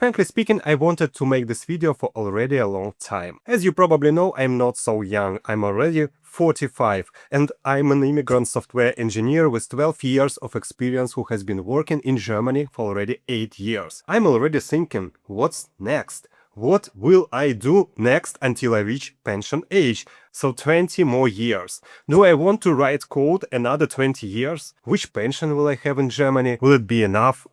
Frankly speaking, I wanted to make this video for already a long time. As you probably know, I'm not so young, I'm already 45, and I'm an immigrant software engineer with 12 years of experience who has been working in Germany for already 8 years. I'm already thinking, what's next? What will I do next until I reach pension age? So 20 more years. Do I want to write code another 20 years? Which pension will I have in Germany? Will it be enough?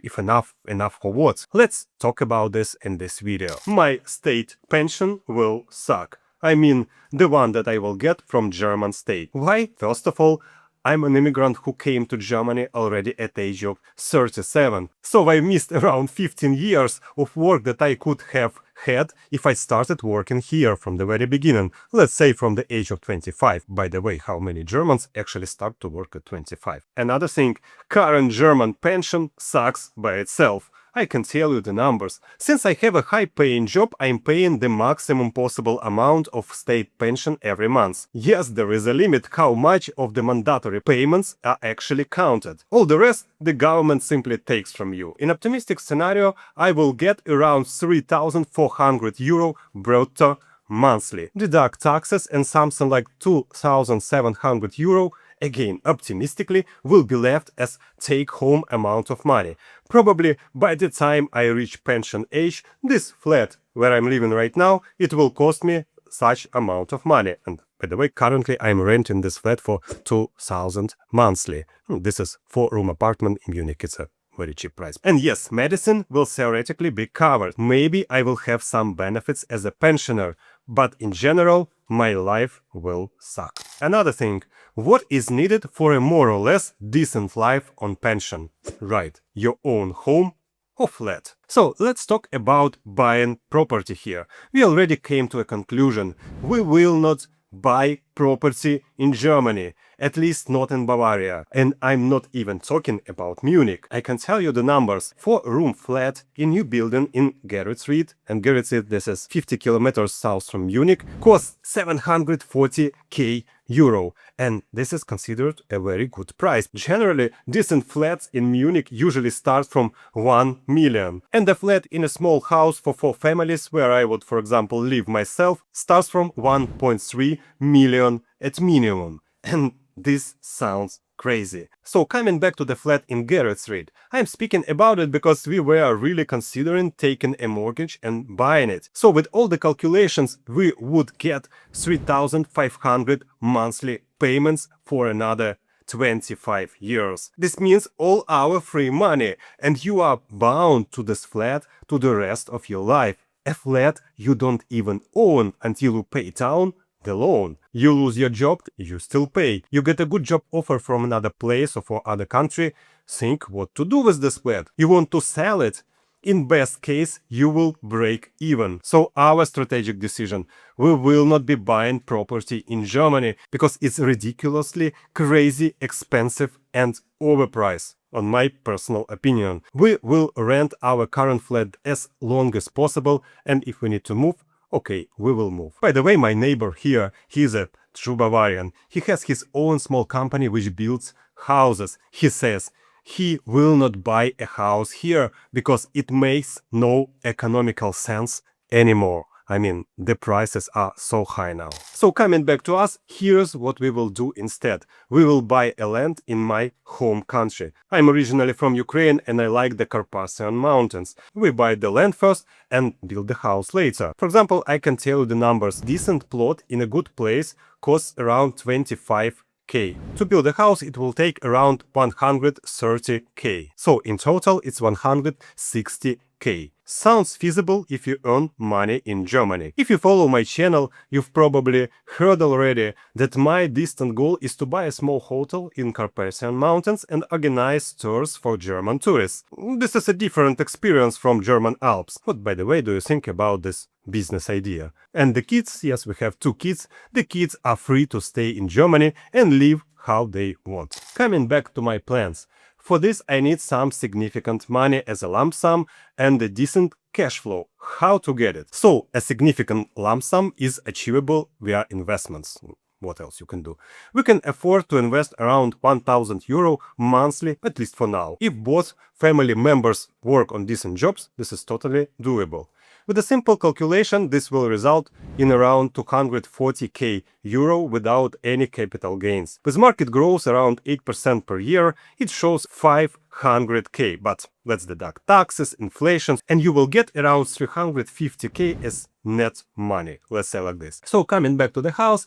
If enough for what? Let's talk about this in this video. My state pension will suck. I mean, the one that I will get from German state. Why? First of all, I'm an immigrant who came to Germany already at the age of 37. So I missed around 15 years of work that I could have had if I started working here from the very beginning. Let's say from the age of 25. By the way, how many Germans actually start to work at 25? Another thing, current German pension sucks by itself. I can tell you the numbers. Since I have a high-paying job, I'm paying the maximum possible amount of state pension every month. Yes, there is a limit how much of the mandatory payments are actually counted. All the rest, the government simply takes from you. In optimistic scenario, I will get around 3,400 euro brutto monthly. Deduct taxes and something like 2,700 euro, again optimistically, will be left as take-home amount of money. Probably by the time I reach pension age, this flat where I'm living right now, it will cost me such amount of money. And by the way, currently I'm renting this flat for 2,000 monthly. This is 4-room apartment in Munich. It's a very cheap price. And yes, medicine will theoretically be covered. Maybe I will have some benefits as a pensioner, but in general, my life will suck. Another thing, what is needed for a more or less decent life on pension? Right, your own home or flat. So let's talk about buying property here. We already came to a conclusion. We will not buy property in Germany, at least not in Bavaria. And I'm not even talking about Munich. I can tell you the numbers. 4-room flat in new building in Geretsried, and Geretsried, this is 50 kilometers south from Munich, costs 740k euro. And this is considered a very good price. Generally, decent flats in Munich usually start from 1 million. And a flat in a small house for 4 families, where I would, for example, live myself, starts from 1.3 million at minimum. And this sounds crazy. So coming back to the flat in Geretsried, I'm speaking about it because we were really considering taking a mortgage and buying it. So with all the calculations, we would get 3,500 monthly payments for another 25 years. This means all our free money, and you are bound to this flat to the rest of your life. A flat you don't even own until you pay down the loan. You lose your job, you still pay. You get a good job offer from another place or for other country, think what to do with this flat. You want to sell it? In best case, you will break even. So our strategic decision, we will not be buying property in Germany because it's ridiculously crazy expensive and overpriced. On my personal opinion, we will rent our current flat as long as possible, and if we need to move, okay, we will move. By the way, my neighbor here, he's a true Bavarian. He has his own small company which builds houses. He says he will not buy a house here because it makes no economical sense anymore. I mean, the prices are so high now. So coming back to us, here's what we will do instead. We will buy a land in my home country. I'm originally from Ukraine and I like the Carpathian Mountains. We buy the land first and build the house later. For example, I can tell you the numbers. Decent plot in a good place costs around 25k. To build a house, it will take around 130k. So in total, it's 160k. Sounds feasible if you earn money in Germany. If you follow my channel, you've probably heard already that my distant goal is to buy a small hotel in Carpathian Mountains and organize tours for German tourists. This is a different experience from German Alps. What, by the way, do you think about this business idea? And the kids, yes, we have 2 kids. The kids are free to stay in Germany and live how they want. Coming back to my plans. For this, I need some significant money as a lump sum and a decent cash flow. How to get it? So, a significant lump sum is achievable via investments. what else you can do? We can afford to invest around 1000 euro monthly, at least for now. If both family members work on decent jobs, this is totally doable. With a simple calculation, this will result in around 240k euro without any capital gains. With market growth around 8% per year, it shows 500k, but let's deduct taxes, inflation, and you will get around 350k as net money. Let's say like this. So coming back to the house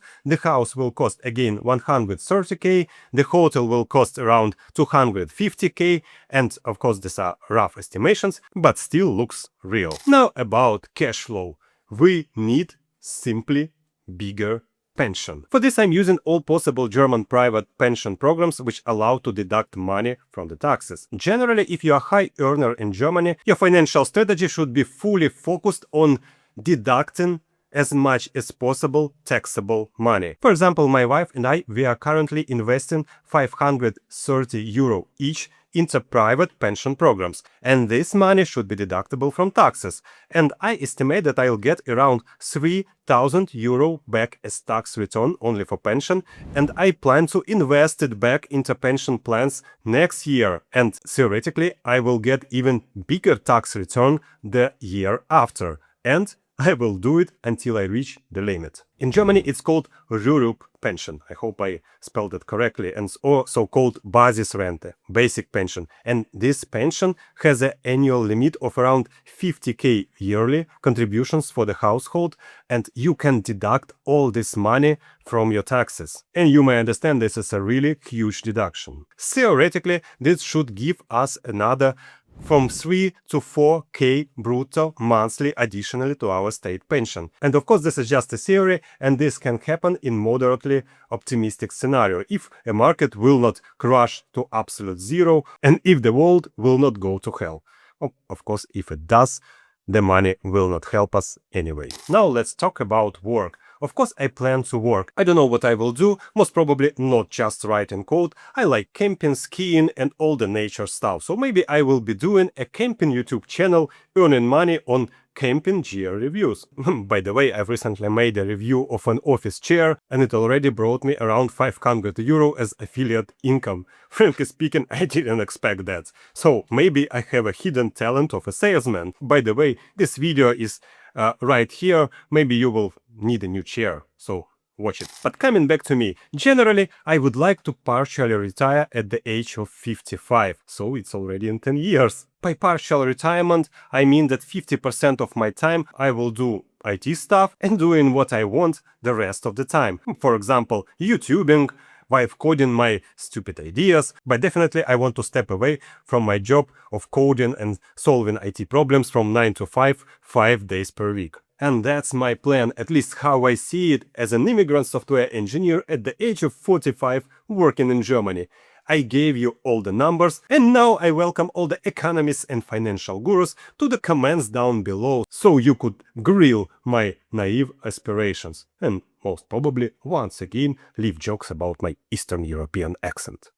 will cost again 130k, the hotel will cost around 250k, and of course these are rough estimations, but still looks real. Now about cash flow. We need simply bigger pension. For this I'm using all possible German private pension programs which allow to deduct money from the taxes. Generally, if you are a high earner in Germany, your financial strategy should be fully focused on deducting as much as possible taxable money. For example, my wife and I, we are currently investing 530 euro each into private pension programs, and this money should be deductible from taxes. And I estimate that I'll get around 3000 euro back as tax return only for pension, and I plan to invest it back into pension plans next year, and theoretically I will get even bigger tax return the year after. And I will do it until I reach the limit. In Germany, it's called Rürup pension. I hope I spelled it correctly, and also called Basisrente, basic pension. And this pension has an annual limit of around 50k yearly contributions for the household, and you can deduct all this money from your taxes. And you may understand this is a really huge deduction. Theoretically, this should give us another from 3 to 4k brutto monthly additionally to our state pension. And of course this is just a theory, and this can happen in moderately optimistic scenario, if a market will not crash to absolute zero and if the world will not go to hell. Of course, if it does, the money will not help us anyway. Now let's talk about work. Of course, I plan to work. I don't know what I will do, most probably not just writing code. I like camping, skiing and all the nature stuff. So maybe I will be doing a camping YouTube channel, earning money on camping gear reviews. By the way, I've recently made a review of an office chair and it already brought me around 500 euro as affiliate income. Frankly speaking, I didn't expect that. So maybe I have a hidden talent of a salesman. By the way, this video is right here. Maybe you will need a new chair, so watch it. But coming back to me, generally I would like to partially retire at the age of 55, so it's already in 10 years. By partial retirement, I mean that 50% of my time I will do IT stuff and doing what I want the rest of the time. For example, YouTubing, while coding my stupid ideas, but definitely I want to step away from my job of coding and solving IT problems from 9 to 5, 5 days per week. And that's my plan, at least how I see it as an immigrant software engineer at the age of 45 working in Germany. I gave you all the numbers, and now I welcome all the economists and financial gurus to the comments down below, so you could grill my naive aspirations, and most probably once again leave jokes about my Eastern European accent.